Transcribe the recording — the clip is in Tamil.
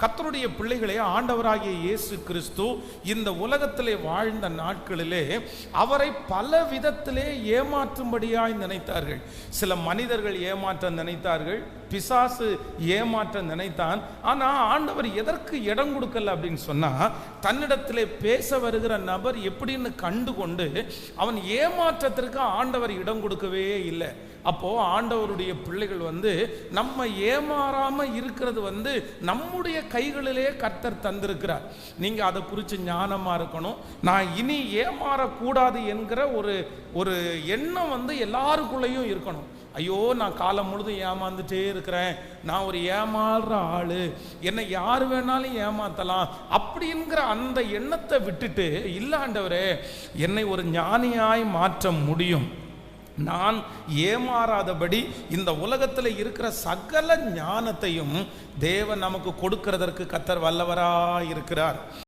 கர்த்தருடைய பிள்ளைகளே, ஆண்டவராகிய இயேசு கிறிஸ்து இந்த உலகத்திலே வாழ்ந்த நாட்களிலே அவரை பல விதத்திலே ஏமாற்றும்படியாய் நினைத்தார்கள். சில மனிதர்கள் ஏமாற்ற நினைத்தார்கள், பிசாசு ஏமாற்ற நினைத்தான். ஆனா ஆண்டவர் எதற்கு இடம் கொடுக்கல அப்படின்னு சொன்னா, தன்னிடத்திலே பேச வருகிற நபர் எப்படின்னு கண்டுகொண்டு அவன் ஏமாற்றத்திற்கு ஆண்டவர் இடம் கொடுக்கவே இல்லை. அப்போ ஆண்டவருடைய பிள்ளைகள் நம்ம ஏமாறாம இருக்கிறது நம்முடைய கைகளிலே கர்த்தர் தந்திருக்கிறார். நீங்க அதை குறித்து ஞானமா இருக்கணும். நான் இனி ஏமாறக்கூடாது என்கிற ஒரு எண்ணம் எல்லாருக்குள்ளேயும் இருக்கணும். ஐயோ, நான் காலம் முழுதும் ஏமாந்துட்டே இருக்கிறேன், நான் ஒரு ஏமாறுற ஆளு, என்னை யார் வேணாலும் ஏமாத்தலாம் அப்படிங்கிற அந்த எண்ணத்தை விட்டுட்டு, இல்ல ஆண்டவரே, என்னை ஒரு ஞானியாய் மாற்ற முடியும், நான் ஏமாறாதபடி இந்த உலகத்தில் இருக்கிற சகல ஞானத்தையும் தேவன் நமக்கு கொடுக்கிறதற்கு கர்த்தர் வல்லவராய் இருக்கிறார்.